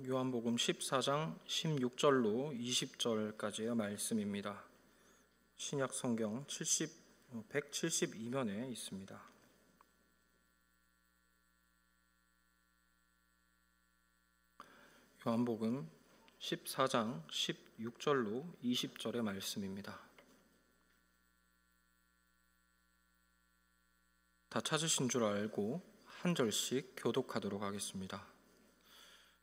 요한복음 14장 16절로 20절까지의 말씀입니다. 신약 성경 172면에 있습니다. 요한복음 14장 16절로 20절의 말씀입니다. 다 찾으신 줄 알고 한 절씩 교독하도록 하겠습니다.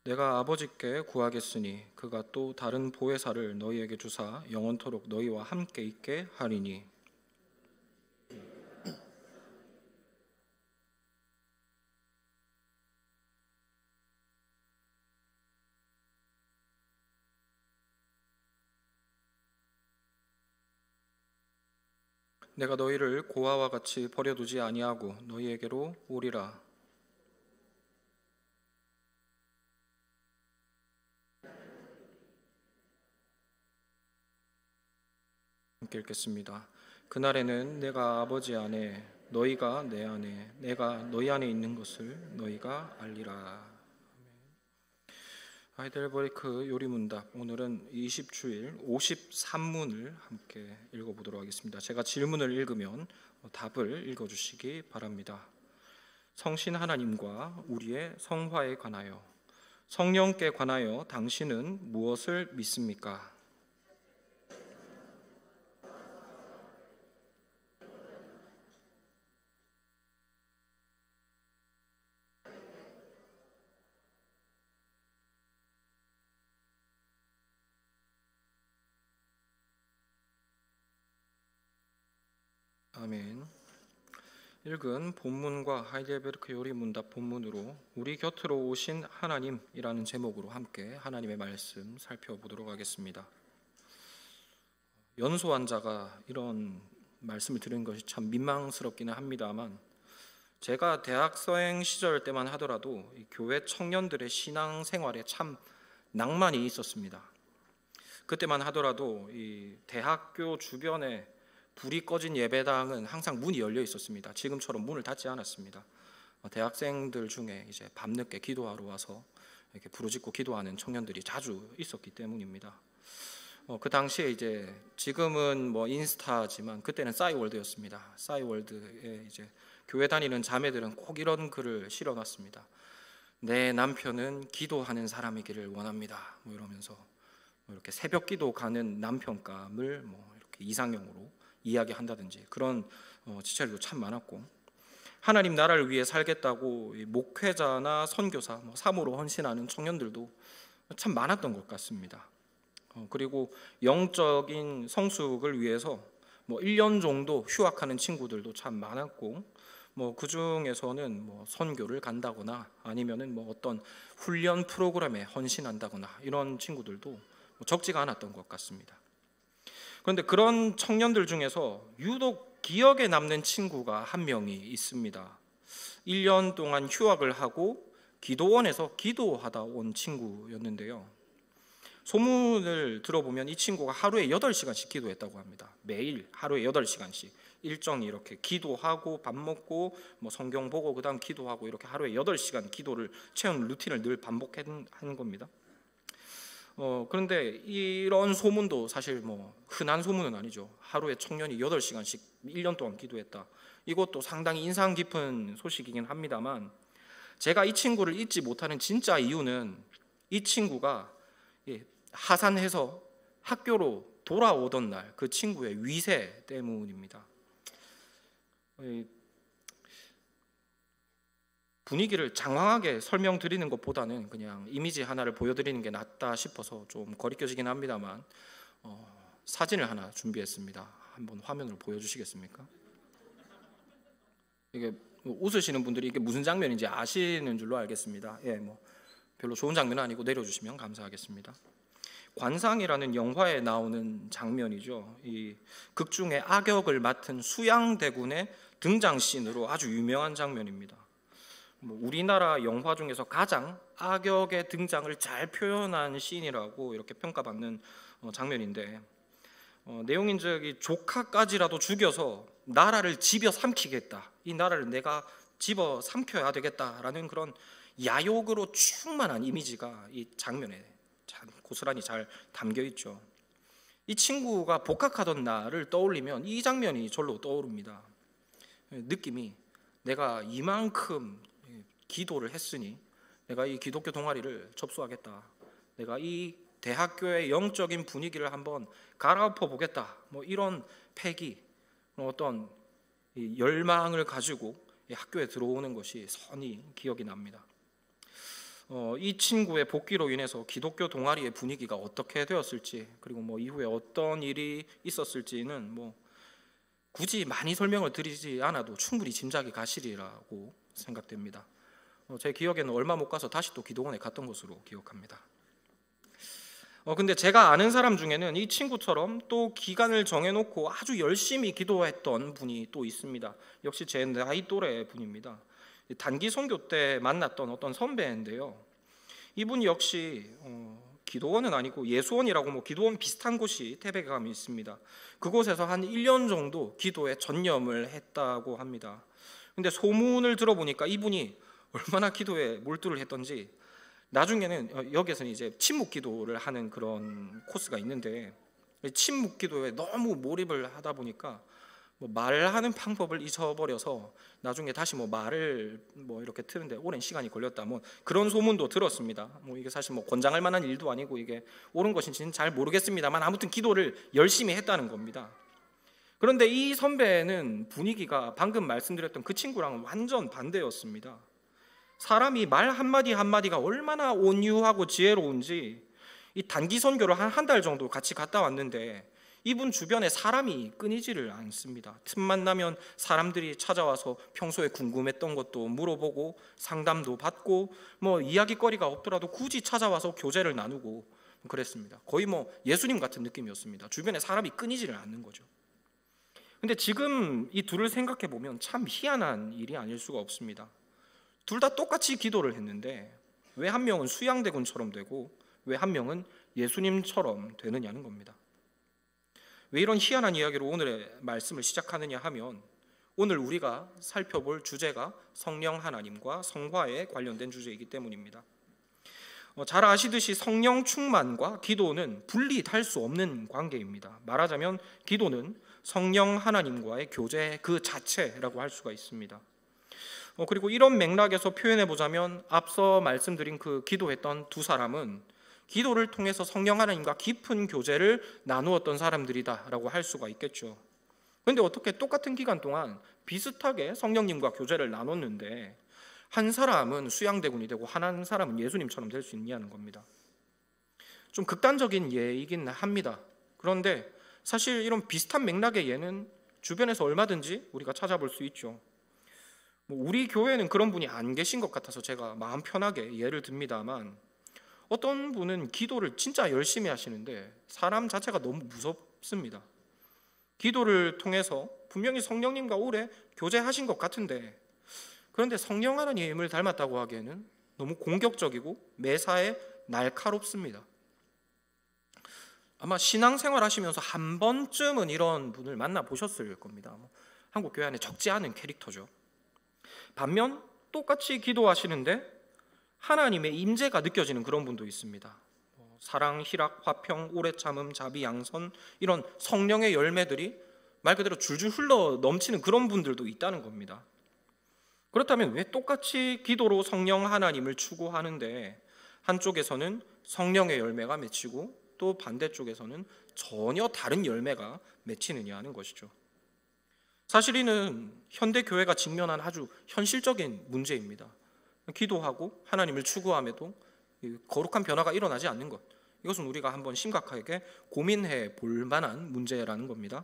내가 아버지께 구하겠으니 그가 또 다른 보혜사를 너희에게 주사 영원토록 너희와 함께 있게 하리니 내가 너희를 고아와 같이 버려두지 아니하고 너희에게로 오리라. 함께 읽겠습니다. 그날에는 내가 아버지 안에 너희가 내 안에 내가 너희 안에 있는 것을 너희가 알리라. 하이델베르크 요리문답, 오늘은 20주일 53문을 함께 읽어보도록 하겠습니다. 제가 질문을 읽으면 답을 읽어주시기 바랍니다. 성신 하나님과 우리의 성화에 관하여, 성령께 관하여 당신은 무엇을 믿습니까? 아멘. 읽은 본문과 하이델베르크 요리문답 본문으로 우리 곁으로 오신 하나님이라는 제목으로 함께 하나님의 말씀 살펴보도록 하겠습니다. 연소 환자가 이런 말씀을 들은 것이 참 민망스럽기는 합니다만, 제가 대학생 시절 때만 하더라도 이 교회 청년들의 신앙생활에 참 낭만이 있었습니다. 그때만 하더라도 이 대학교 주변에 불이 꺼진 예배당은 항상 문이 열려 있었습니다. 지금처럼 문을 닫지 않았습니다. 대학생들 중에 이제 밤늦게 기도하러 와서 이렇게 부르짖고 기도하는 청년들이 자주 있었기 때문입니다. 그 당시에 이제 지금은 뭐 인스타지만 그때는 싸이월드였습니다. 싸이월드에 이제 교회 다니는 자매들은 꼭 이런 글을 실어놨습니다. 내 남편은 기도하는 사람이기를 원합니다. 뭐 이러면서 이렇게 새벽 기도 가는 남편감을 뭐 이렇게 이상형으로 이야기한다든지 그런 지체들도 참 많았고, 하나님 나라를 위해 살겠다고 목회자나 선교사, 사모로 헌신하는 청년들도 참 많았던 것 같습니다. 그리고 영적인 성숙을 위해서 1년 정도 휴학하는 친구들도 참 많았고, 그 중에서는 선교를 간다거나 아니면은 어떤 훈련 프로그램에 헌신한다거나 이런 친구들도 적지가 않았던 것 같습니다. 그런데 그런 청년들 중에서 유독 기억에 남는 친구가 한 명이 있습니다. 1년 동안 휴학을 하고 기도원에서 기도하다 온 친구였는데요. 소문을 들어보면 이 친구가 하루에 8시간씩 기도했다고 합니다. 매일 하루에 8시간씩 일정이 이렇게 기도하고 밥 먹고 성경 보고 그다음 기도하고 이렇게 하루에 8시간 기도를 채운 루틴을 늘 반복하는 겁니다. 그런데 이런 소문도 사실 흔한 소문은 아니죠. 하루에 청년이 8시간씩 1년 동안 기도했다. 이것도 상당히 인상 깊은 소식이긴 합니다만, 제가 이 친구를 잊지 못하는 진짜 이유는 이 친구가 하산해서 학교로 돌아오던 날 그 친구의 위세 때문입니다. 분위기를 장황하게 설명드리는 것보다는 그냥 이미지 하나를 보여드리는 게 낫다 싶어서 좀 거리껴지긴 합니다만, 사진을 하나 준비했습니다. 한번 화면으로 보여주시겠습니까? 이게 웃으시는 분들이 이게 무슨 장면인지 아시는 줄로 알겠습니다. 별로 좋은 장면은 아니고 내려주시면 감사하겠습니다. 관상이라는 영화에 나오는 장면이죠. 이 극 중에 악역을 맡은 수양대군의 등장씬으로 아주 유명한 장면입니다. 우리나라 영화 중에서 가장 악역의 등장을 잘 표현한 씬이라고 이렇게 평가받는 장면인데, 내용인즉 이 조카까지라도 죽여서 나라를 집어 삼키겠다, 이 나라를 내가 집어 삼켜야 되겠다라는 그런 야욕으로 충만한 이미지가 이 장면에 고스란히 잘 담겨 있죠. 이 친구가 복학하던 날을 떠올리면 이 장면이 절로 떠오릅니다. 느낌이 내가 이만큼 기도를 했으니 내가 이 기독교 동아리를 접수하겠다. 내가 이 대학교의 영적인 분위기를 한번 갈아엎어 보겠다. 뭐 이런 패기, 어떤 열망을 가지고 학교에 들어오는 것이 선히 기억이 납니다. 이 친구의 복귀로 인해서 기독교 동아리의 분위기가 어떻게 되었을지, 그리고 뭐 이후에 어떤 일이 있었을지는 뭐 굳이 많이 설명을 드리지 않아도 충분히 짐작이 가시리라고 생각됩니다. 제 기억에는 얼마 못 가서 다시 또 기도원에 갔던 것으로 기억합니다. 근데 제가 아는 사람 중에는 이 친구처럼 또 기간을 정해놓고 아주 열심히 기도했던 분이 또 있습니다. 역시 제 나이 또래 분입니다. 단기 선교 때 만났던 어떤 선배인데요. 이분 역시 기도원은 아니고 예수원이라고 뭐 기도원 비슷한 곳이 태백에 가면 있습니다. 그곳에서 한 1년 정도 기도에 전념을 했다고 합니다. 근데 소문을 들어보니까 이분이 얼마나 기도에 몰두를 했던지 나중에는 여기에서는 이제 침묵 기도를 하는 그런 코스가 있는데 침묵 기도에 너무 몰입을 하다 보니까 뭐 말하는 방법을 잊어버려서 나중에 다시 뭐 말을 뭐 이렇게 트는데 오랜 시간이 걸렸다. 뭐 그런 소문도 들었습니다. 뭐 이게 사실 뭐 권장할 만한 일도 아니고 이게 옳은 것인지는 잘 모르겠습니다만 아무튼 기도를 열심히 했다는 겁니다. 그런데 이 선배는 분위기가 방금 말씀드렸던 그 친구랑은 완전 반대였습니다. 사람이 말 한마디 한마디가 얼마나 온유하고 지혜로운지 이 단기 선교를 한 달 정도 같이 갔다 왔는데 이분 주변에 사람이 끊이지를 않습니다. 틈만 나면 사람들이 찾아와서 평소에 궁금했던 것도 물어보고 상담도 받고 뭐 이야기거리가 없더라도 굳이 찾아와서 교제를 나누고 그랬습니다. 거의 뭐 예수님 같은 느낌이었습니다. 주변에 사람이 끊이지를 않는 거죠. 근데 지금 이 둘을 생각해 보면 참 희한한 일이 아닐 수가 없습니다. 둘 다 똑같이 기도를 했는데 왜 한 명은 수양대군처럼 되고 왜 한 명은 예수님처럼 되느냐는 겁니다. 왜 이런 희한한 이야기로 오늘의 말씀을 시작하느냐 하면 오늘 우리가 살펴볼 주제가 성령 하나님과 성화에 관련된 주제이기 때문입니다. 잘 아시듯이 성령 충만과 기도는 분리할 수 없는 관계입니다. 말하자면 기도는 성령 하나님과의 교제 그 자체라고 할 수가 있습니다. 그리고 이런 맥락에서 표현해 보자면 앞서 말씀드린 그 기도했던 두 사람은 기도를 통해서 성령 하나님과 깊은 교제를 나누었던 사람들이다라고 할 수가 있겠죠. 그런데 어떻게 똑같은 기간 동안 비슷하게 성령님과 교제를 나눴는데 한 사람은 수양대군이 되고 한 사람은 예수님처럼 될 수 있냐는 겁니다. 좀 극단적인 예이긴 합니다. 그런데 사실 이런 비슷한 맥락의 예는 주변에서 얼마든지 우리가 찾아볼 수 있죠. 우리 교회는 그런 분이 안 계신 것 같아서 제가 마음 편하게 예를 듭니다만 어떤 분은 기도를 진짜 열심히 하시는데 사람 자체가 너무 무섭습니다. 기도를 통해서 분명히 성령님과 오래 교제하신 것 같은데 그런데 성령 하나님을 닮았다고 하기에는 너무 공격적이고 매사에 날카롭습니다. 아마 신앙생활 하시면서 한 번쯤은 이런 분을 만나보셨을 겁니다. 한국 교회 안에 적지 않은 캐릭터죠. 반면 똑같이 기도하시는데 하나님의 임재가 느껴지는 그런 분도 있습니다. 사랑, 희락, 화평, 오래 참음, 자비, 양선 이런 성령의 열매들이 말 그대로 줄줄 흘러 넘치는 그런 분들도 있다는 겁니다. 그렇다면 왜 똑같이 기도로 성령 하나님을 추구하는데 한쪽에서는 성령의 열매가 맺히고 또 반대쪽에서는 전혀 다른 열매가 맺히느냐 하는 것이죠. 사실 이는 현대 교회가 직면한 아주 현실적인 문제입니다. 기도하고 하나님을 추구함에도 거룩한 변화가 일어나지 않는 것, 이것은 우리가 한번 심각하게 고민해 볼 만한 문제라는 겁니다.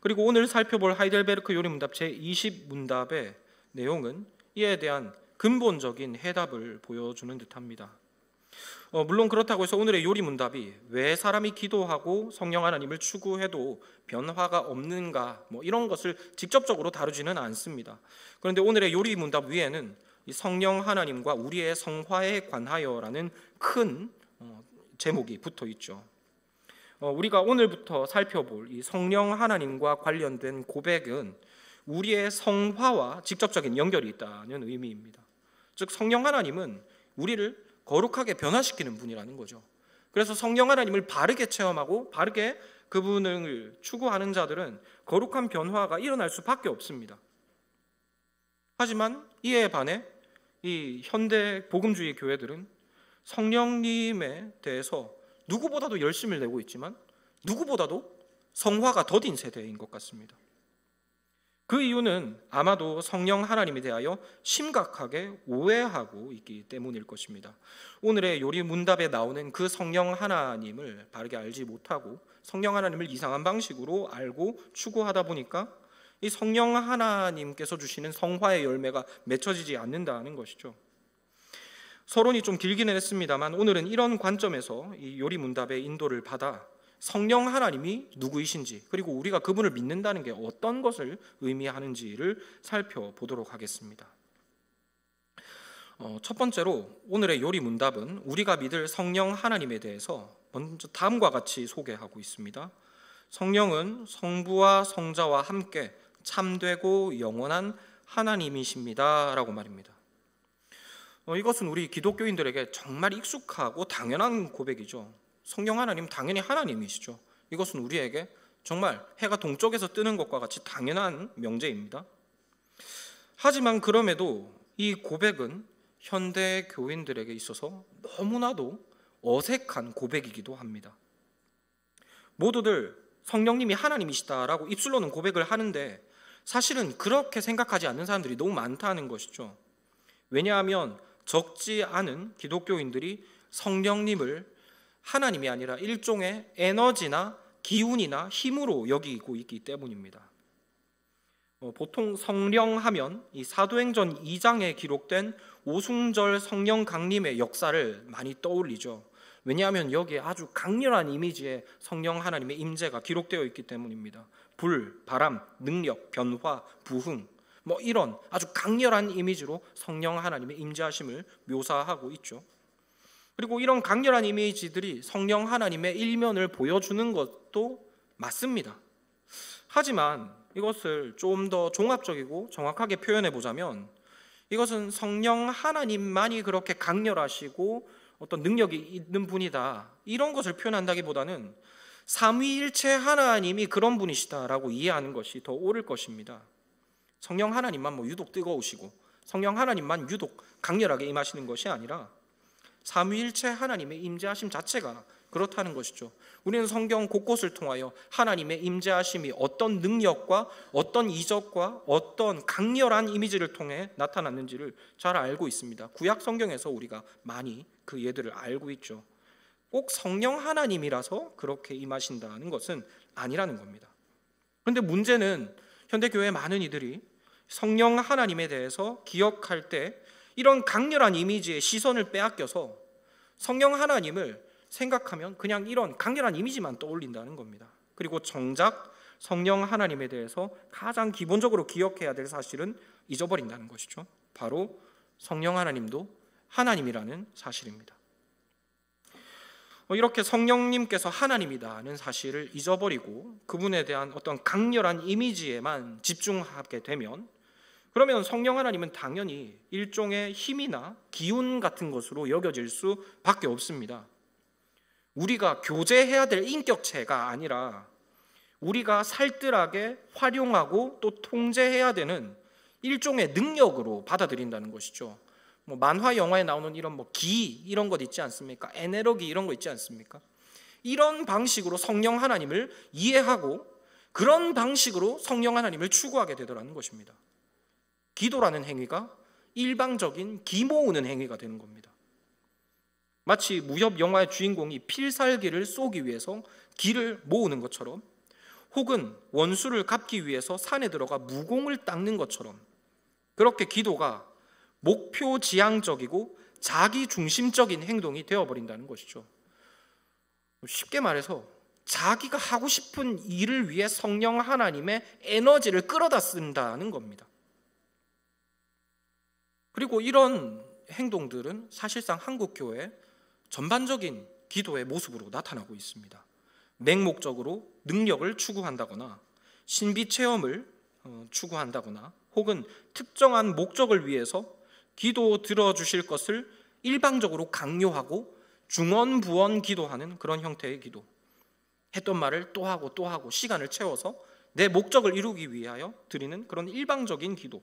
그리고 오늘 살펴볼 하이델베르크 요리문답 제20문답의 내용은 이에 대한 근본적인 해답을 보여주는 듯합니다. 물론 그렇다고 해서 오늘의 요리문답이 왜 사람이 기도하고 성령 하나님을 추구해도 변화가 없는가 이런 것을 직접적으로 다루지는 않습니다. 그런데 오늘의 요리문답 위에는 이 성령 하나님과 우리의 성화에 관하여라는 큰 제목이 붙어 있죠. 우리가 오늘부터 살펴볼 이 성령 하나님과 관련된 고백은 우리의 성화와 직접적인 연결이 있다는 의미입니다. 즉 성령 하나님은 우리를 거룩하게 변화시키는 분이라는 거죠. 그래서 성령 하나님을 바르게 체험하고 바르게 그분을 추구하는 자들은 거룩한 변화가 일어날 수밖에 없습니다. 하지만 이에 반해 이 현대 복음주의 교회들은 성령님에 대해서 누구보다도 열심을 내고 있지만 누구보다도 성화가 더딘 세대인 것 같습니다. 그 이유는 아마도 성령 하나님에 대하여 심각하게 오해하고 있기 때문일 것입니다. 오늘의 요리 문답에 나오는 그 성령 하나님을 바르게 알지 못하고 성령 하나님을 이상한 방식으로 알고 추구하다 보니까 이 성령 하나님께서 주시는 성화의 열매가 맺혀지지 않는다는 것이죠. 서론이 좀 길기는 했습니다만 오늘은 이런 관점에서 이 요리 문답의 인도를 받아 성령 하나님이 누구이신지, 그리고 우리가 그분을 믿는다는 게 어떤 것을 의미하는지를 살펴보도록 하겠습니다. 첫 번째로 오늘의 요리 문답은 우리가 믿을 성령 하나님에 대해서 먼저 다음과 같이 소개하고 있습니다. 성령은 성부와 성자와 함께 참되고 영원한 하나님이십니다 라고 말입니다. 이것은 우리 기독교인들에게 정말 익숙하고 당연한 고백이죠. 성령 하나님 당연히 하나님이시죠. 이것은 우리에게 정말 해가 동쪽에서 뜨는 것과 같이 당연한 명제입니다. 하지만 그럼에도 이 고백은 현대 교인들에게 있어서 너무나도 어색한 고백이기도 합니다. 모두들 성령님이 하나님이시다라고 입술로는 고백을 하는데 사실은 그렇게 생각하지 않는 사람들이 너무 많다는 것이죠. 왜냐하면 적지 않은 기독교인들이 성령님을 하나님이 아니라 일종의 에너지나 기운이나 힘으로 여기고 있기 때문입니다. 보통 성령하면 이 사도행전 2장에 기록된 오순절 성령 강림의 역사를 많이 떠올리죠. 왜냐하면 여기에 아주 강렬한 이미지의 성령 하나님의 임재가 기록되어 있기 때문입니다. 불, 바람, 능력, 변화, 부흥, 이런 아주 강렬한 이미지로 성령 하나님의 임재하심을 묘사하고 있죠. 그리고 이런 강렬한 이미지들이 성령 하나님의 일면을 보여주는 것도 맞습니다. 하지만 이것을 좀 더 종합적이고 정확하게 표현해 보자면 이것은 성령 하나님만이 그렇게 강렬하시고 어떤 능력이 있는 분이다, 이런 것을 표현한다기보다는 삼위일체 하나님이 그런 분이시다라고 이해하는 것이 더 옳을 것입니다. 성령 하나님만 유독 뜨거우시고 성령 하나님만 유독 강렬하게 임하시는 것이 아니라 삼위일체 하나님의 임재하심 자체가 그렇다는 것이죠. 우리는 성경 곳곳을 통하여 하나님의 임재하심이 어떤 능력과 어떤 이적과 어떤 강렬한 이미지를 통해 나타났는지를 잘 알고 있습니다. 구약 성경에서 우리가 많이 그 예들을 알고 있죠. 꼭 성령 하나님이라서 그렇게 임하신다는 것은 아니라는 겁니다. 그런데 문제는 현대교회 많은 이들이 성령 하나님에 대해서 기억할 때 이런 강렬한 이미지의 시선을 빼앗겨서 성령 하나님을 생각하면 그냥 이런 강렬한 이미지만 떠올린다는 겁니다. 그리고 정작 성령 하나님에 대해서 가장 기본적으로 기억해야 될 사실은 잊어버린다는 것이죠. 바로 성령 하나님도 하나님이라는 사실입니다. 이렇게 성령님께서 하나님이다는 사실을 잊어버리고 그분에 대한 어떤 강렬한 이미지에만 집중하게 되면, 그러면 성령 하나님은 당연히 일종의 힘이나 기운 같은 것으로 여겨질 수밖에 없습니다. 우리가 교제해야 될 인격체가 아니라 우리가 살뜰하게 활용하고 또 통제해야 되는 일종의 능력으로 받아들인다는 것이죠. 만화 영화에 나오는 이런 기 이런 것 있지 않습니까? 에너지 이런 거 있지 않습니까? 이런 방식으로 성령 하나님을 이해하고 그런 방식으로 성령 하나님을 추구하게 되더라는 것입니다. 기도라는 행위가 일방적인 기 모으는 행위가 되는 겁니다. 마치 무협 영화의 주인공이 필살기를 쏘기 위해서 기를 모으는 것처럼, 혹은 원수를 갚기 위해서 산에 들어가 무공을 닦는 것처럼, 그렇게 기도가 목표 지향적이고 자기 중심적인 행동이 되어버린다는 것이죠. 쉽게 말해서 자기가 하고 싶은 일을 위해 성령 하나님의 에너지를 끌어다 쓴다는 겁니다. 그리고 이런 행동들은 사실상 한국교회 전반적인 기도의 모습으로 나타나고 있습니다. 맹목적으로 능력을 추구한다거나 신비 체험을 추구한다거나 혹은 특정한 목적을 위해서 기도 들어주실 것을 일방적으로 강요하고 중언부언 기도하는 그런 형태의 기도, 했던 말을 또 하고 또 하고 시간을 채워서 내 목적을 이루기 위하여 드리는 그런 일방적인 기도,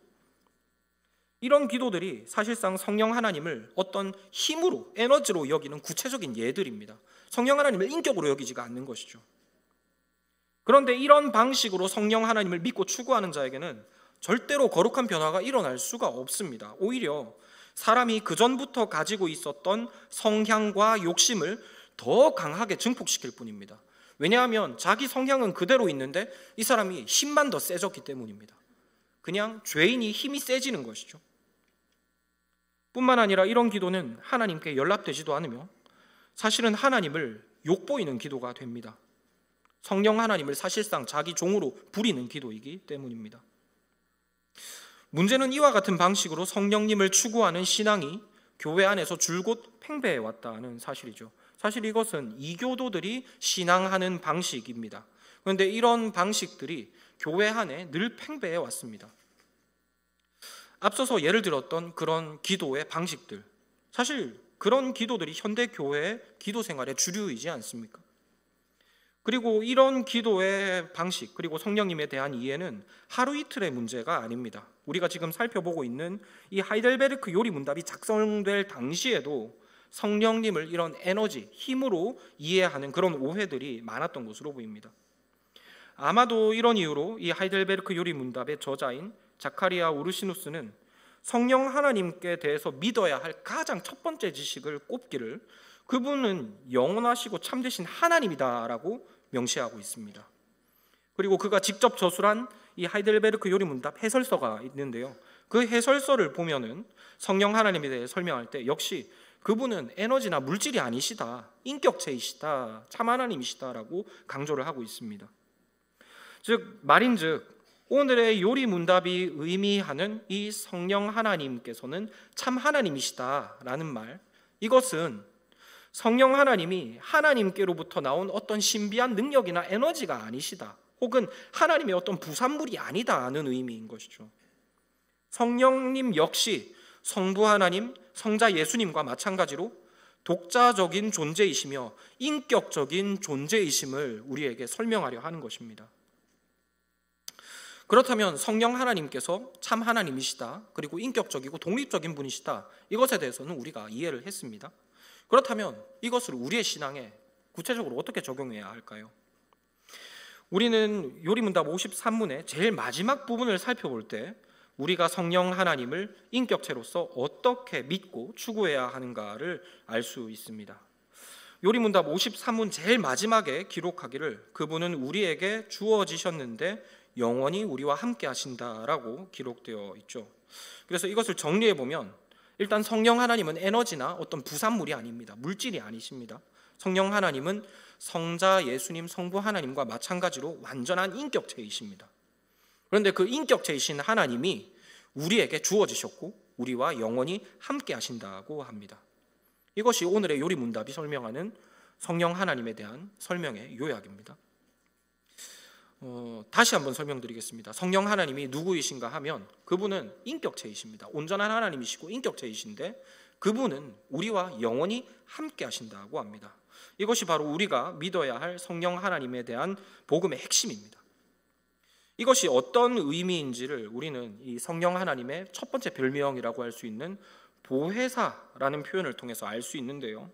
이런 기도들이 사실상 성령 하나님을 어떤 힘으로, 에너지로 여기는 구체적인 예들입니다. 성령 하나님을 인격으로 여기지가 않는 것이죠. 그런데 이런 방식으로 성령 하나님을 믿고 추구하는 자에게는 절대로 거룩한 변화가 일어날 수가 없습니다. 오히려 사람이 그전부터 가지고 있었던 성향과 욕심을 더 강하게 증폭시킬 뿐입니다. 왜냐하면 자기 성향은 그대로 있는데 이 사람이 힘만 더 세졌기 때문입니다. 그냥 죄인이 힘이 세지는 것이죠. 뿐만 아니라 이런 기도는 하나님께 연락되지도 않으며 사실은 하나님을 욕보이는 기도가 됩니다. 성령 하나님을 사실상 자기 종으로 부리는 기도이기 때문입니다. 문제는 이와 같은 방식으로 성령님을 추구하는 신앙이 교회 안에서 줄곧 팽배해 왔다는 사실이죠. 사실 이것은 이교도들이 신앙하는 방식입니다. 그런데 이런 방식들이 교회 안에 늘 팽배해 왔습니다. 앞서서 예를 들었던 그런 기도의 방식들, 사실 그런 기도들이 현대 교회의 기도 생활의 주류이지 않습니까? 그리고 이런 기도의 방식, 그리고 성령님에 대한 이해는 하루 이틀의 문제가 아닙니다. 우리가 지금 살펴보고 있는 이 하이델베르크 요리문답이 작성될 당시에도 성령님을 이런 에너지, 힘으로 이해하는 그런 오해들이 많았던 것으로 보입니다. 아마도 이런 이유로 이 하이델베르크 요리문답의 저자인 자카리아 우르시누스는 성령 하나님께 대해서 믿어야 할 가장 첫 번째 지식을 꼽기를 그분은 영원하시고 참되신 하나님이다라고 명시하고 있습니다. 그리고 그가 직접 저술한 이 하이델베르크 요리문답 해설서가 있는데요, 그 해설서를 보면은 성령 하나님에 대해 설명할 때 역시 그분은 에너지나 물질이 아니시다, 인격체이시다, 참 하나님이시다라고 강조를 하고 있습니다. 즉 말인즉 오늘의 요리문답이 의미하는 이 성령 하나님께서는 참 하나님이시다라는 말, 이것은 성령 하나님이 하나님께로부터 나온 어떤 신비한 능력이나 에너지가 아니시다, 혹은 하나님의 어떤 부산물이 아니다는 의미인 것이죠. 성령님 역시 성부 하나님, 성자 예수님과 마찬가지로 독자적인 존재이시며 인격적인 존재이심을 우리에게 설명하려 하는 것입니다. 그렇다면 성령 하나님께서 참 하나님이시다, 그리고 인격적이고 독립적인 분이시다, 이것에 대해서는 우리가 이해를 했습니다. 그렇다면 이것을 우리의 신앙에 구체적으로 어떻게 적용해야 할까요? 우리는 요리문답 53문의 제일 마지막 부분을 살펴볼 때 우리가 성령 하나님을 인격체로서 어떻게 믿고 추구해야 하는가를 알 수 있습니다. 요리문답 53문 제일 마지막에 기록하기를 그분은 우리에게 주어지셨는데 영원히 우리와 함께 하신다라고 기록되어 있죠. 그래서 이것을 정리해 보면 일단 성령 하나님은 에너지나 어떤 부산물이 아닙니다. 물질이 아니십니다. 성령 하나님은 성자 예수님, 성부 하나님과 마찬가지로 완전한 인격체이십니다. 그런데 그 인격체이신 하나님이 우리에게 주어지셨고 우리와 영원히 함께 하신다고 합니다. 이것이 오늘의 요리문답이 설명하는 성령 하나님에 대한 설명의 요약입니다. 다시 한번 설명드리겠습니다. 성령 하나님이 누구이신가 하면 그분은 인격체이십니다. 온전한 하나님이시고 인격체이신데 그분은 우리와 영원히 함께 하신다고 합니다. 이것이 바로 우리가 믿어야 할 성령 하나님에 대한 복음의 핵심입니다. 이것이 어떤 의미인지를 우리는 이 성령 하나님의 첫 번째 별명이라고 할 수 있는 보혜사라는 표현을 통해서 알 수 있는데요,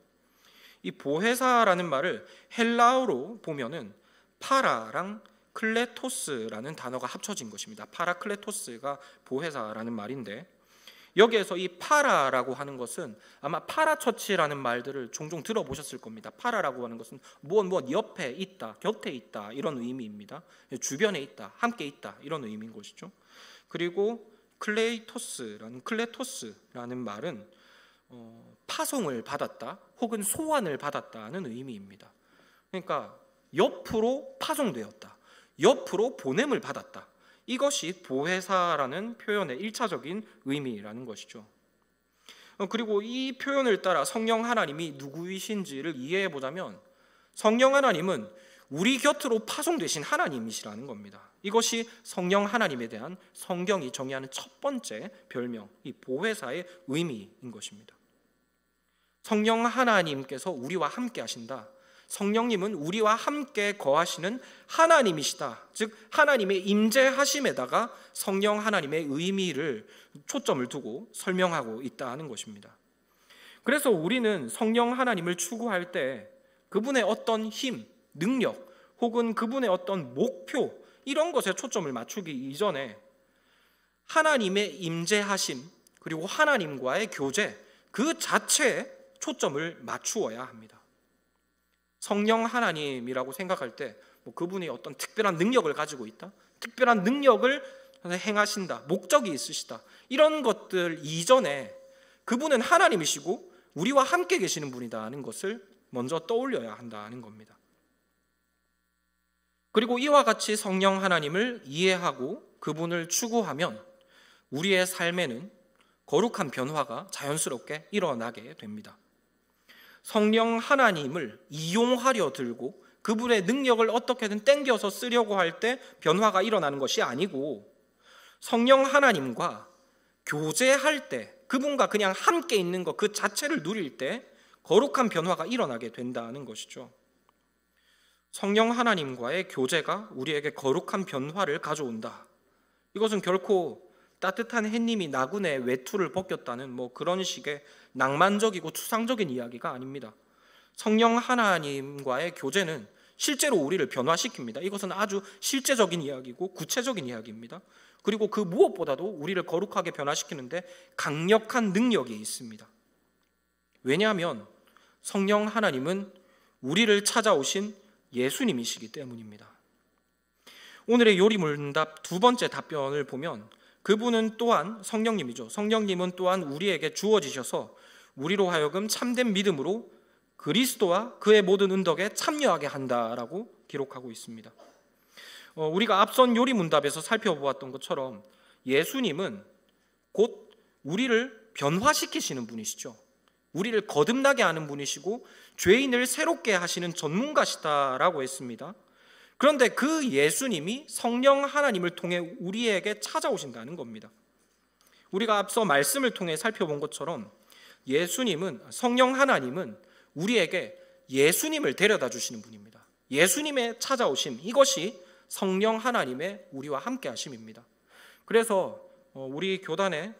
이 보혜사라는 말을 헬라어로 보면은 파라랑 클레토스라는 단어가 합쳐진 것입니다. 파라클레토스가 보혜사라는 말인데, 여기에서 이 파라라고 하는 것은 아마 파라처치라는 말들을 종종 들어보셨을 겁니다. 파라라고 하는 것은 무엇 옆에 있다, 곁에 있다, 이런 의미입니다. 주변에 있다, 함께 있다, 이런 의미인 것이죠. 그리고 클레토스라는 말은 파송을 받았다 혹은 소환을 받았다는 의미입니다. 그러니까 옆으로 파송되었다, 옆으로 보냄을 받았다, 이것이 보혜사라는 표현의 1차적인 의미라는 것이죠. 그리고 이 표현을 따라 성령 하나님이 누구이신지를 이해해 보자면 성령 하나님은 우리 곁으로 파송되신 하나님이시라는 겁니다. 이것이 성령 하나님에 대한 성경이 정의하는 첫 번째 별명, 이 보혜사의 의미인 것입니다. 성령 하나님께서 우리와 함께 하신다. 성령님은 우리와 함께 거하시는 하나님이시다. 즉 하나님의 임재하심에다가 성령 하나님의 의미를 초점을 두고 설명하고 있다는 것입니다. 그래서 우리는 성령 하나님을 추구할 때 그분의 어떤 힘, 능력 혹은 그분의 어떤 목표 이런 것에 초점을 맞추기 이전에 하나님의 임재하심 그리고 하나님과의 교제 그 자체에 초점을 맞추어야 합니다. 성령 하나님이라고 생각할 때 그분이 어떤 특별한 능력을 가지고 있다, 특별한 능력을 행하신다, 목적이 있으시다, 이런 것들 이전에 그분은 하나님이시고 우리와 함께 계시는 분이다 하는 것을 먼저 떠올려야 한다는 겁니다. 그리고 이와 같이 성령 하나님을 이해하고 그분을 추구하면 우리의 삶에는 거룩한 변화가 자연스럽게 일어나게 됩니다. 성령 하나님을 이용하려 들고 그분의 능력을 어떻게든 땡겨서 쓰려고 할 때 변화가 일어나는 것이 아니고, 성령 하나님과 교제할 때 그분과 그냥 함께 있는 것 그 자체를 누릴 때 거룩한 변화가 일어나게 된다는 것이죠. 성령 하나님과의 교제가 우리에게 거룩한 변화를 가져온다. 이것은 결코 따뜻한 햇님이 나군의 외투를 벗겼다는 그런 식의 낭만적이고 추상적인 이야기가 아닙니다. 성령 하나님과의 교제는 실제로 우리를 변화시킵니다. 이것은 아주 실제적인 이야기고 구체적인 이야기입니다. 그리고 그 무엇보다도 우리를 거룩하게 변화시키는데 강력한 능력이 있습니다. 왜냐하면 성령 하나님은 우리를 찾아오신 예수님이시기 때문입니다. 오늘의 요리문답 두 번째 답변을 보면 그분은 또한 성령님이죠. 성령님은 또한 우리에게 주어지셔서 우리로 하여금 참된 믿음으로 그리스도와 그의 모든 은덕에 참여하게 한다라고 기록하고 있습니다. 우리가 앞선 요리문답에서 살펴보았던 것처럼 예수님은 곧 우리를 변화시키시는 분이시죠. 우리를 거듭나게 하는 분이시고 죄인을 새롭게 하시는 전문가시다라고 했습니다. 그런데 그 예수님이 성령 하나님을 통해 우리에게 찾아오신다는 겁니다. 우리가 앞서 말씀을 통해 살펴본 것처럼 예수님은, 성령 하나님은 우리에게 예수님을 데려다 주시는 분입니다. 예수님의 찾아오심, 이것이 성령 하나님의 우리와 함께 하심입니다. 그래서 우리 교단의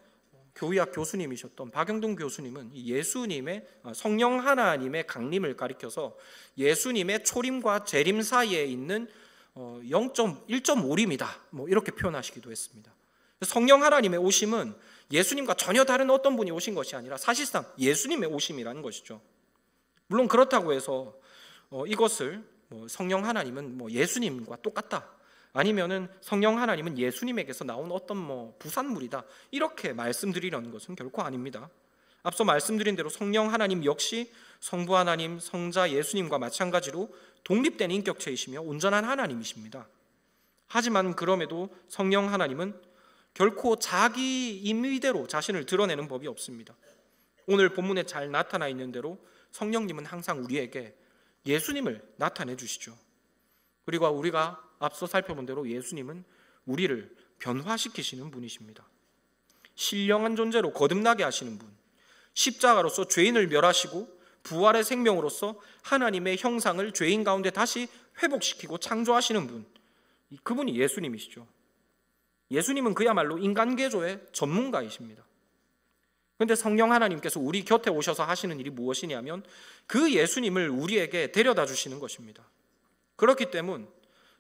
교의학 교수님이셨던 박영동 교수님은 예수님의 성령 하나님의 강림을 가리켜서 예수님의 초림과 재림 사이에 있는 1.5림이다 이렇게 표현하시기도 했습니다. 성령 하나님의 오심은 예수님과 전혀 다른 어떤 분이 오신 것이 아니라 사실상 예수님의 오심이라는 것이죠. 물론 그렇다고 해서 이것을 성령 하나님은 예수님과 똑같다, 아니면은 성령 하나님은 예수님에게서 나온 어떤 부산물이다 이렇게 말씀드리려는 것은 결코 아닙니다. 앞서 말씀드린 대로 성령 하나님 역시 성부 하나님, 성자 예수님과 마찬가지로 독립된 인격체이시며 온전한 하나님이십니다. 하지만 그럼에도 성령 하나님은 결코 자기 임의대로 자신을 드러내는 법이 없습니다. 오늘 본문에 잘 나타나 있는 대로 성령님은 항상 우리에게 예수님을 나타내 주시죠. 그리고 우리가 앞서 살펴본 대로 예수님은 우리를 변화시키시는 분이십니다. 신령한 존재로 거듭나게 하시는 분, 십자가로서 죄인을 멸하시고 부활의 생명으로서 하나님의 형상을 죄인 가운데 다시 회복시키고 창조하시는 분, 그분이 예수님이시죠. 예수님은 그야말로 인간계조의 전문가이십니다. 그런데 성령 하나님께서 우리 곁에 오셔서 하시는 일이 무엇이냐면 그 예수님을 우리에게 데려다 주시는 것입니다. 그렇기 때문에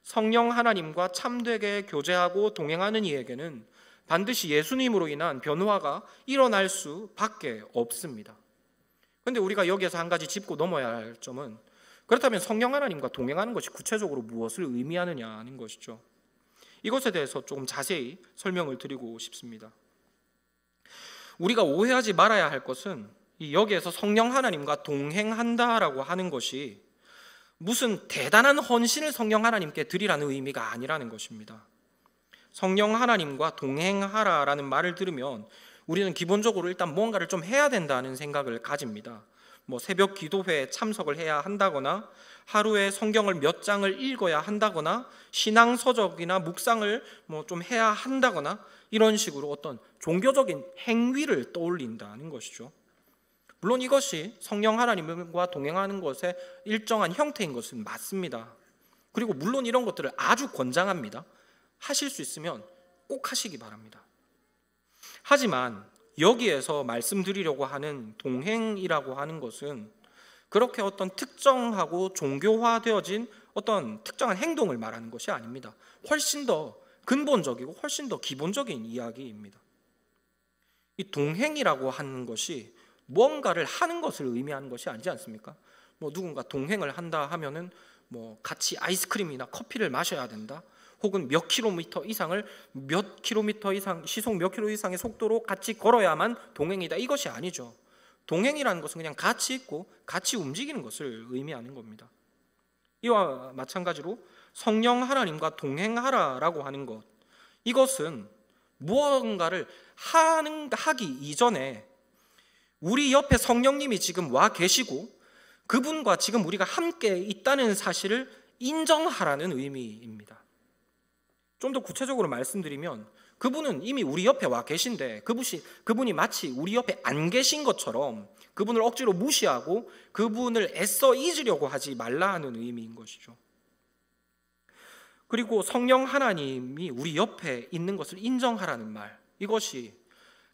성령 하나님과 참되게 교제하고 동행하는 이에게는 반드시 예수님으로 인한 변화가 일어날 수밖에 없습니다. 그런데 우리가 여기에서 한 가지 짚고 넘어야 할 점은, 그렇다면 성령 하나님과 동행하는 것이 구체적으로 무엇을 의미하느냐 하는 것이죠. 이것에 대해서 조금 자세히 설명을 드리고 싶습니다. 우리가 오해하지 말아야 할 것은 여기에서 성령 하나님과 동행한다라고 하는 것이 무슨 대단한 헌신을 성령 하나님께 드리라는 의미가 아니라는 것입니다. 성령 하나님과 동행하라라는 말을 들으면 우리는 기본적으로 일단 뭔가를 좀 해야 된다는 생각을 가집니다. 뭐 새벽 기도회에 참석을 해야 한다거나 하루에 성경을 몇 장을 읽어야 한다거나 신앙 서적이나 묵상을 뭐 좀 해야 한다거나 이런 식으로 어떤 종교적인 행위를 떠올린다는 것이죠. 물론 이것이 성령 하나님과 동행하는 것의 일정한 형태인 것은 맞습니다. 그리고 물론 이런 것들을 아주 권장합니다. 하실 수 있으면 꼭 하시기 바랍니다. 하지만 여기에서 말씀드리려고 하는 동행이라고 하는 것은 그렇게 어떤 특정하고 종교화되어진 어떤 특정한 행동을 말하는 것이 아닙니다. 훨씬 더 근본적이고 훨씬 더 기본적인 이야기입니다. 이 동행이라고 하는 것이 무언가를 하는 것을 의미하는 것이 아니지 않습니까? 뭐 누군가 동행을 한다 하면은 뭐 같이 아이스크림이나 커피를 마셔야 된다. 혹은 몇 킬로미터 이상을 몇 킬로미터 이상 시속 몇 킬로 이상의 속도로 같이 걸어야만 동행이다. 이것이 아니죠. 동행이라는 것은 그냥 같이 있고 같이 움직이는 것을 의미하는 겁니다. 이와 마찬가지로 성령 하나님과 동행하라라고 하는 것, 이것은 무언가를 하기 이전에 우리 옆에 성령님이 지금 와 계시고 그분과 지금 우리가 함께 있다는 사실을 인정하라는 의미입니다. 좀 더 구체적으로 말씀드리면 그분은 이미 우리 옆에 와 계신데 그분이 마치 우리 옆에 안 계신 것처럼 그분을 억지로 무시하고 그분을 애써 잊으려고 하지 말라 하는 의미인 것이죠. 그리고 성령 하나님이 우리 옆에 있는 것을 인정하라는 말, 이것이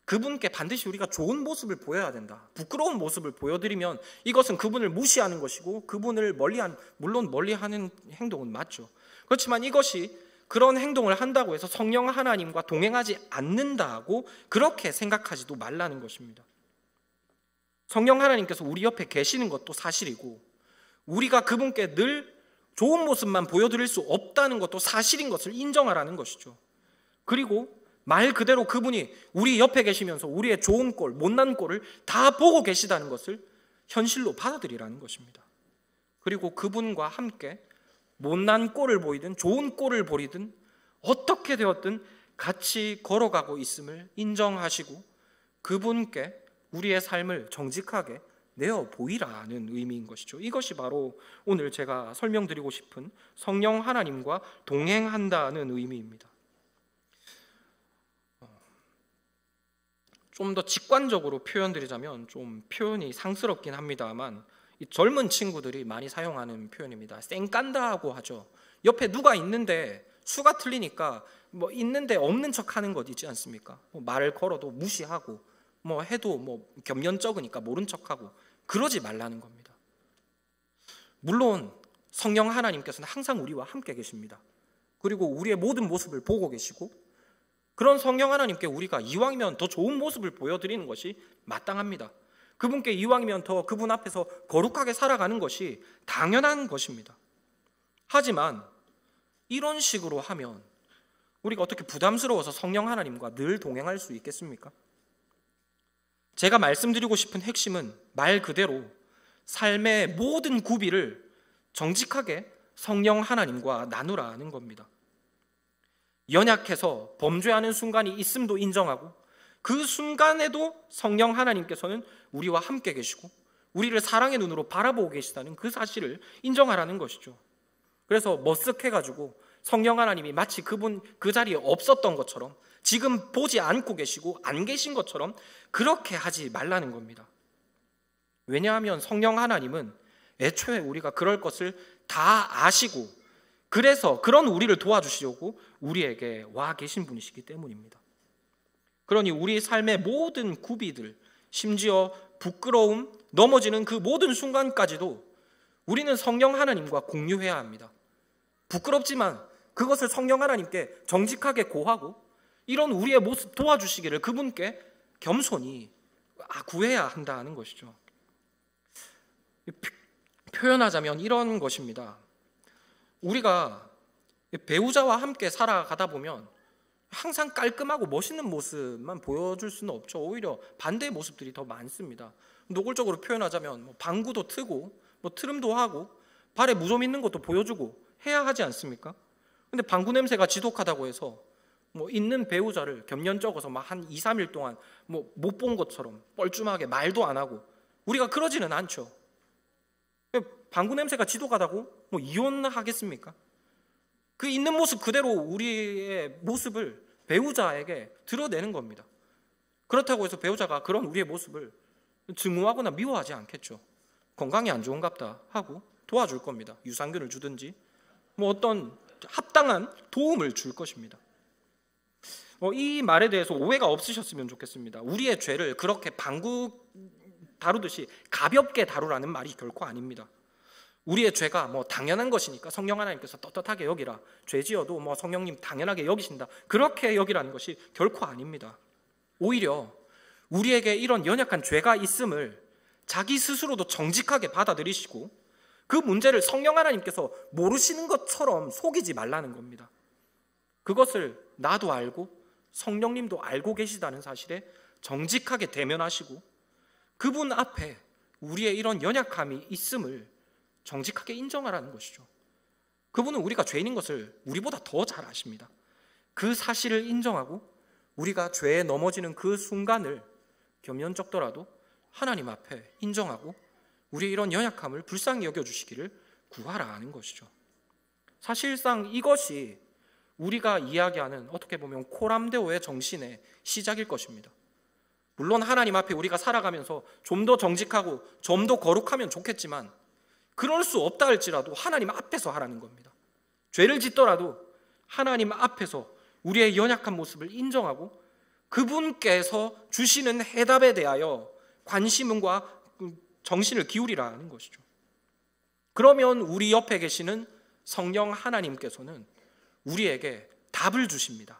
그분께 반드시 우리가 좋은 모습을 보여야 된다. 부끄러운 모습을 보여드리면 이것은 그분을 무시하는 것이고 그분을 물론 멀리하는 행동은 맞죠. 그렇지만 이것이 그런 행동을 한다고 해서 성령 하나님과 동행하지 않는다고 그렇게 생각하지도 말라는 것입니다. 성령 하나님께서 우리 옆에 계시는 것도 사실이고 우리가 그분께 늘 좋은 모습만 보여드릴 수 없다는 것도 사실인 것을 인정하라는 것이죠. 그리고 말 그대로 그분이 우리 옆에 계시면서 우리의 좋은 꼴, 못난 꼴을 다 보고 계시다는 것을 현실로 받아들이라는 것입니다. 그리고 그분과 함께 못난 꼴을 보이든 좋은 꼴을 보이든 어떻게 되었든 같이 걸어가고 있음을 인정하시고 그분께 우리의 삶을 정직하게 내어 보이라는 의미인 것이죠. 이것이 바로 오늘 제가 설명드리고 싶은 성령 하나님과 동행한다는 의미입니다. 좀 더 직관적으로 표현드리자면 좀 표현이 상스럽긴 합니다만 이 젊은 친구들이 많이 사용하는 표현입니다. 쌩깐다고 하죠. 옆에 누가 있는데 수가 틀리니까 뭐 있는데 없는 척하는 것 있지 않습니까? 뭐 말을 걸어도 무시하고 뭐 해도 뭐 겹년 적으니까 모른 척하고 그러지 말라는 겁니다. 물론 성령 하나님께서는 항상 우리와 함께 계십니다. 그리고 우리의 모든 모습을 보고 계시고 그런 성령 하나님께 우리가 이왕이면 더 좋은 모습을 보여드리는 것이 마땅합니다. 그분께 이왕이면 더 그분 앞에서 거룩하게 살아가는 것이 당연한 것입니다. 하지만 이런 식으로 하면 우리가 어떻게 부담스러워서 성령 하나님과 늘 동행할 수 있겠습니까? 제가 말씀드리고 싶은 핵심은 말 그대로 삶의 모든 구비를 정직하게 성령 하나님과 나누라는 겁니다. 연약해서 범죄하는 순간이 있음도 인정하고 그 순간에도 성령 하나님께서는 우리와 함께 계시고 우리를 사랑의 눈으로 바라보고 계시다는 그 사실을 인정하라는 것이죠. 그래서 머쓱해가지고 성령 하나님이 마치 그분 그 자리에 없었던 것처럼 지금 보지 않고 계시고 안 계신 것처럼 그렇게 하지 말라는 겁니다. 왜냐하면 성령 하나님은 애초에 우리가 그럴 것을 다 아시고 그래서 그런 우리를 도와주시려고 우리에게 와 계신 분이시기 때문입니다. 그러니 우리 삶의 모든 구비들, 심지어 부끄러움, 넘어지는 그 모든 순간까지도 우리는 성령 하나님과 공유해야 합니다. 부끄럽지만 그것을 성령 하나님께 정직하게 고하고 이런 우리의 모습 도와주시기를 그분께 겸손히 구해야 한다는 것이죠. 표현하자면 이런 것입니다. 우리가 배우자와 함께 살아가다 보면 항상 깔끔하고 멋있는 모습만 보여줄 수는 없죠. 오히려 반대의 모습들이 더 많습니다. 노골적으로 표현하자면 방구도 트고 트름도 하고 발에 무좀 있는 것도 보여주고 해야 하지 않습니까? 근데 방구 냄새가 지독하다고 해서 있는 배우자를 겹년 적어서 한 2, 3일 동안 못 본 것처럼 뻘쭘하게 말도 안 하고 우리가 그러지는 않죠. 방구 냄새가 지독하다고 뭐 이혼하겠습니까? 그 있는 모습 그대로 우리의 모습을 배우자에게 드러내는 겁니다. 그렇다고 해서 배우자가 그런 우리의 모습을 증오하거나 미워하지 않겠죠. 건강이 안 좋은갑다 하고 도와줄 겁니다. 유산균을 주든지 뭐 어떤 합당한 도움을 줄 것입니다. 이 말에 대해서 오해가 없으셨으면 좋겠습니다. 우리의 죄를 그렇게 방구 다루듯이 가볍게 다루라는 말이 결코 아닙니다. 우리의 죄가 뭐 당연한 것이니까 성령 하나님께서 떳떳하게 여기라, 죄지어도 뭐 성령님 당연하게 여기신다, 그렇게 여기라는 것이 결코 아닙니다. 오히려 우리에게 이런 연약한 죄가 있음을 자기 스스로도 정직하게 받아들이시고 그 문제를 성령 하나님께서 모르시는 것처럼 속이지 말라는 겁니다. 그것을 나도 알고 성령님도 알고 계시다는 사실에 정직하게 대면하시고 그분 앞에 우리의 이런 연약함이 있음을 정직하게 인정하라는 것이죠. 그분은 우리가 죄인인 것을 우리보다 더 잘 아십니다. 그 사실을 인정하고 우리가 죄에 넘어지는 그 순간을 겸연쩍더라도 하나님 앞에 인정하고 우리의 이런 연약함을 불쌍히 여겨주시기를 구하라는 것이죠. 사실상 이것이 우리가 이야기하는 어떻게 보면 코람데오의 정신의 시작일 것입니다. 물론 하나님 앞에 우리가 살아가면서 좀 더 정직하고 좀 더 거룩하면 좋겠지만 그럴 수 없다 할지라도 하나님 앞에서 하라는 겁니다. 죄를 짓더라도 하나님 앞에서 우리의 연약한 모습을 인정하고 그분께서 주시는 해답에 대하여 관심과 정신을 기울이라는 것이죠. 그러면 우리 옆에 계시는 성령 하나님께서는 우리에게 답을 주십니다.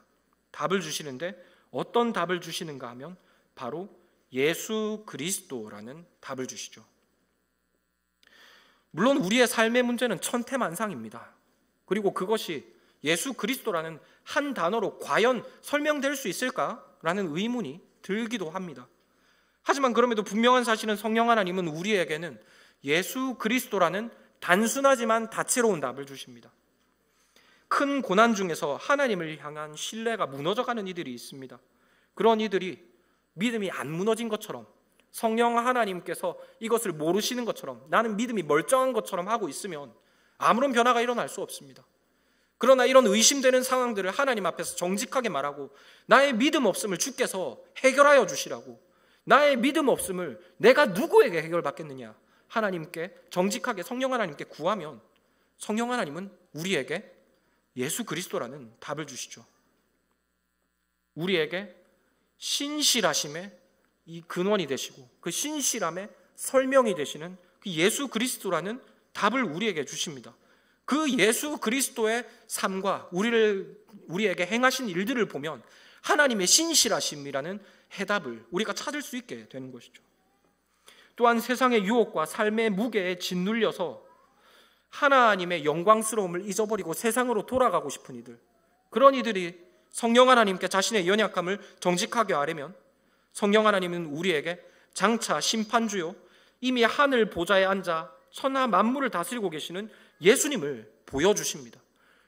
답을 주시는데 어떤 답을 주시는가 하면 바로 예수 그리스도라는 답을 주시죠. 물론 우리의 삶의 문제는 천태만상입니다. 그리고 그것이 예수 그리스도라는 한 단어로 과연 설명될 수 있을까라는 의문이 들기도 합니다. 하지만 그럼에도 분명한 사실은 성령 하나님은 우리에게는 예수 그리스도라는 단순하지만 다채로운 답을 주십니다. 큰 고난 중에서 하나님을 향한 신뢰가 무너져가는 이들이 있습니다. 그런 이들이 믿음이 안 무너진 것처럼 성령 하나님께서 이것을 모르시는 것처럼 나는 믿음이 멀쩡한 것처럼 하고 있으면 아무런 변화가 일어날 수 없습니다. 그러나 이런 의심되는 상황들을 하나님 앞에서 정직하게 말하고 나의 믿음 없음을 주께서 해결하여 주시라고, 나의 믿음 없음을 내가 누구에게 해결받겠느냐 하나님께 정직하게 성령 하나님께 구하면 성령 하나님은 우리에게 예수 그리스도라는 답을 주시죠. 우리에게 신실하심의 이 근원이 되시고 그 신실함의 설명이 되시는 그 예수 그리스도라는 답을 우리에게 주십니다. 그 예수 그리스도의 삶과 우리에게 행하신 일들을 보면 하나님의 신실하심이라는 해답을 우리가 찾을 수 있게 되는 것이죠. 또한 세상의 유혹과 삶의 무게에 짓눌려서 하나님의 영광스러움을 잊어버리고 세상으로 돌아가고 싶은 이들, 그런 이들이 성령 하나님께 자신의 연약함을 정직하게 아뢰면 성령 하나님은 우리에게 장차 심판주요 이미 하늘 보좌에 앉아 천하 만물을 다스리고 계시는 예수님을 보여주십니다.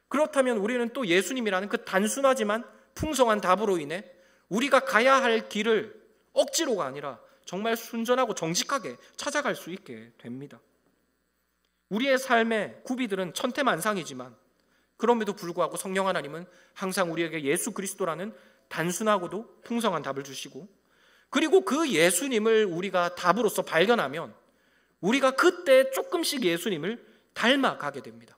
그렇다면 우리는 또 예수님이라는 그 단순하지만 풍성한 답으로 인해 우리가 가야 할 길을 억지로가 아니라 정말 순전하고 정직하게 찾아갈 수 있게 됩니다. 우리의 삶의 구비들은 천태만상이지만 그럼에도 불구하고 성령 하나님은 항상 우리에게 예수 그리스도라는 단순하고도 풍성한 답을 주시고, 그리고 그 예수님을 우리가 답으로서 발견하면 우리가 그때 조금씩 예수님을 닮아가게 됩니다.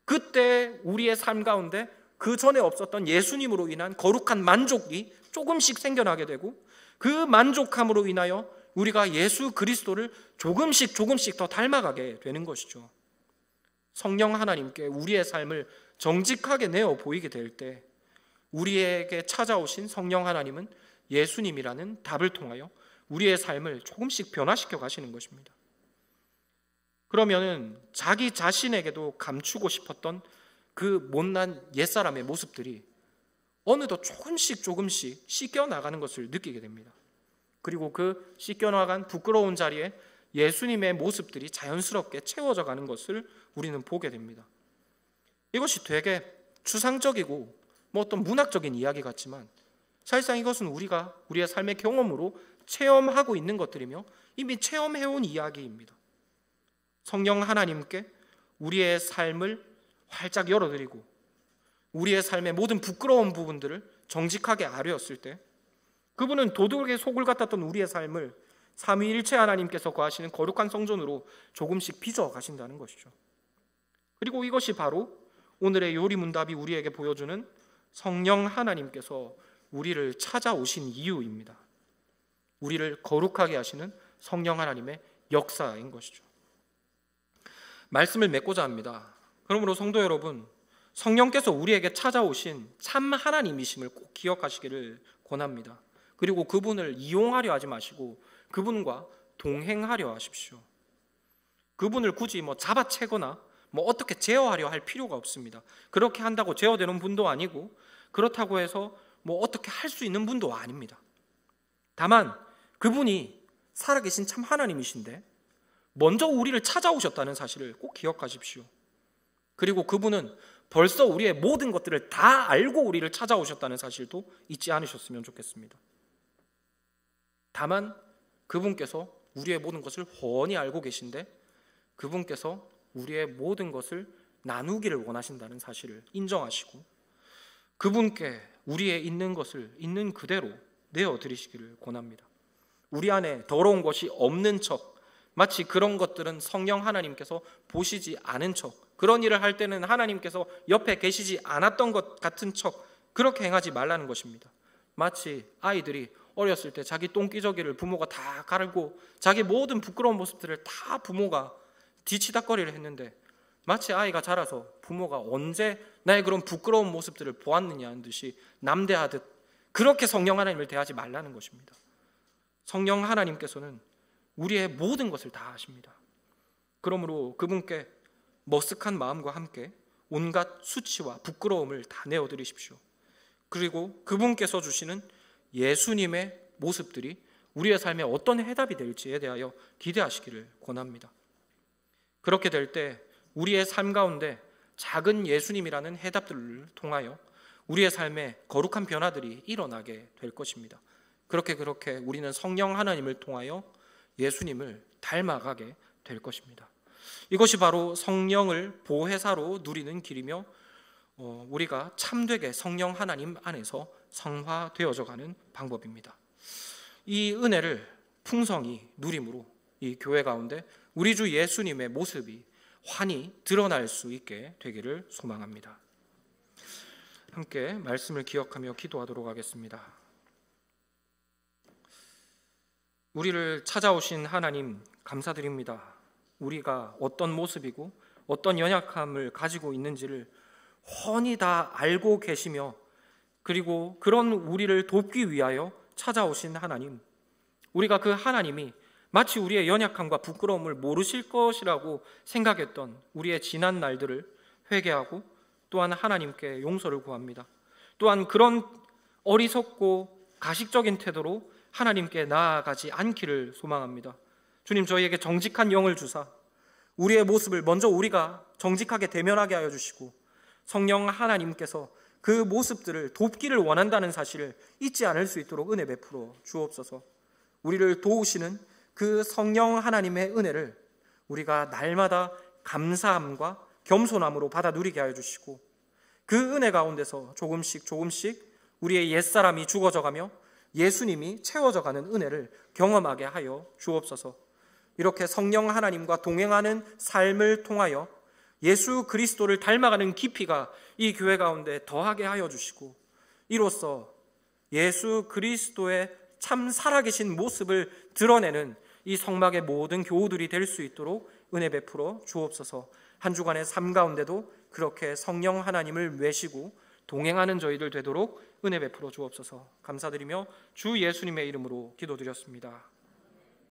그때 우리의 삶 가운데 그 전에 없었던 예수님으로 인한 거룩한 만족이 조금씩 생겨나게 되고, 그 만족함으로 인하여 우리가 예수 그리스도를 조금씩 더 닮아가게 되는 것이죠. 성령 하나님께 우리의 삶을 정직하게 내어 보이게 될 때 우리에게 찾아오신 성령 하나님은 예수님이라는 답을 통하여 우리의 삶을 조금씩 변화시켜 가시는 것입니다. 그러면은 자기 자신에게도 감추고 싶었던 그 못난 옛사람의 모습들이 어느덧 조금씩 씻겨나가는 것을 느끼게 됩니다. 그리고 그 씻겨나간 부끄러운 자리에 예수님의 모습들이 자연스럽게 채워져 가는 것을 우리는 보게 됩니다. 이것이 되게 추상적이고 어떤 문학적인 이야기 같지만 사실상 이것은 우리가 우리의 삶의 경험으로 체험하고 있는 것들이며 이미 체험해온 이야기입니다. 성령 하나님께 우리의 삶을 활짝 열어드리고 우리의 삶의 모든 부끄러운 부분들을 정직하게 아뢰었을 때 그분은 도둑의 속을 같았던 우리의 삶을 삼위일체 하나님께서 거하시는 거룩한 성전으로 조금씩 빚어 가신다는 것이죠. 그리고 이것이 바로 오늘의 요리문답이 우리에게 보여주는 성령 하나님께서 우리를 찾아오신 이유입니다. 우리를 거룩하게 하시는 성령 하나님의 역사인 것이죠. 말씀을 맺고자 합니다. 그러므로 성도 여러분, 성령께서 우리에게 찾아오신 참 하나님이심을 꼭 기억하시기를 권합니다. 그리고 그분을 이용하려 하지 마시고 그분과 동행하려 하십시오. 그분을 굳이 잡아채거나 어떻게 제어하려 할 필요가 없습니다. 그렇게 한다고 제어되는 분도 아니고 그렇다고 해서 어떻게 할 수 있는 분도 아닙니다. 다만 그분이 살아계신 참 하나님이신데 먼저 우리를 찾아오셨다는 사실을 꼭 기억하십시오. 그리고 그분은 벌써 우리의 모든 것들을 다 알고 우리를 찾아오셨다는 사실도 잊지 않으셨으면 좋겠습니다. 다만 그분께서 우리의 모든 것을 훤히 알고 계신데 그분께서 우리의 모든 것을 나누기를 원하신다는 사실을 인정하시고 그분께 우리의 있는 것을 있는 그대로 내어드리시기를 권합니다. 우리 안에 더러운 것이 없는 척, 마치 그런 것들은 성령 하나님께서 보시지 않은 척, 그런 일을 할 때는 하나님께서 옆에 계시지 않았던 것 같은 척 그렇게 행하지 말라는 것입니다. 마치 아이들이 어렸을 때 자기 똥기저귀를 부모가 다 갈고 자기 모든 부끄러운 모습들을 다 부모가 뒤치다꺼리를 했는데 마치 아이가 자라서 부모가 언제 나의 그런 부끄러운 모습들을 보았느냐 하는 듯이 남대하듯 그렇게 성령 하나님을 대하지 말라는 것입니다. 성령 하나님께서는 우리의 모든 것을 다 아십니다. 그러므로 그분께 머쓱한 마음과 함께 온갖 수치와 부끄러움을 다 내어드리십시오. 그리고 그분께서 주시는 예수님의 모습들이 우리의 삶에 어떤 해답이 될지에 대하여 기대하시기를 권합니다. 그렇게 될 때 우리의 삶 가운데 작은 예수님이라는 해답들을 통하여 우리의 삶에 거룩한 변화들이 일어나게 될 것입니다. 그렇게 우리는 성령 하나님을 통하여 예수님을 닮아가게 될 것입니다. 이것이 바로 성령을 보혜사로 누리는 길이며 우리가 참되게 성령 하나님 안에서 성화되어져 가는 방법입니다. 이 은혜를 풍성히 누림으로 이 교회 가운데 우리 주 예수님의 모습이 환히 드러날 수 있게 되기를 소망합니다. 함께 말씀을 기억하며 기도하도록 하겠습니다. 우리를 찾아오신 하나님 감사드립니다. 우리가 어떤 모습이고 어떤 연약함을 가지고 있는지를 훤히 다 알고 계시며 그리고 그런 우리를 돕기 위하여 찾아오신 하나님, 우리가 그 하나님이 마치 우리의 연약함과 부끄러움을 모르실 것이라고 생각했던 우리의 지난 날들을 회개하고 또한 하나님께 용서를 구합니다. 또한 그런 어리석고 가식적인 태도로 하나님께 나아가지 않기를 소망합니다. 주님, 저희에게 정직한 영을 주사 우리의 모습을 먼저 우리가 정직하게 대면하게 하여 주시고 성령 하나님께서 그 모습들을 돕기를 원한다는 사실을 잊지 않을 수 있도록 은혜 베풀어 주옵소서. 우리를 도우시는 그 성령 하나님의 은혜를 우리가 날마다 감사함과 겸손함으로 받아 누리게 하여 주시고 그 은혜 가운데서 조금씩 우리의 옛사람이 죽어져가며 예수님이 채워져가는 은혜를 경험하게 하여 주옵소서. 이렇게 성령 하나님과 동행하는 삶을 통하여 예수 그리스도를 닮아가는 깊이가 이 교회 가운데 더하게 하여 주시고 이로써 예수 그리스도의 참 살아계신 모습을 드러내는 이 성막의 모든 교우들이 될 수 있도록 은혜 베풀어 주옵소서. 한 주간의 삶 가운데도 그렇게 성령 하나님을 외시고 동행하는 저희들 되도록 은혜 베풀어 주옵소서. 감사드리며 주 예수님의 이름으로 기도드렸습니다.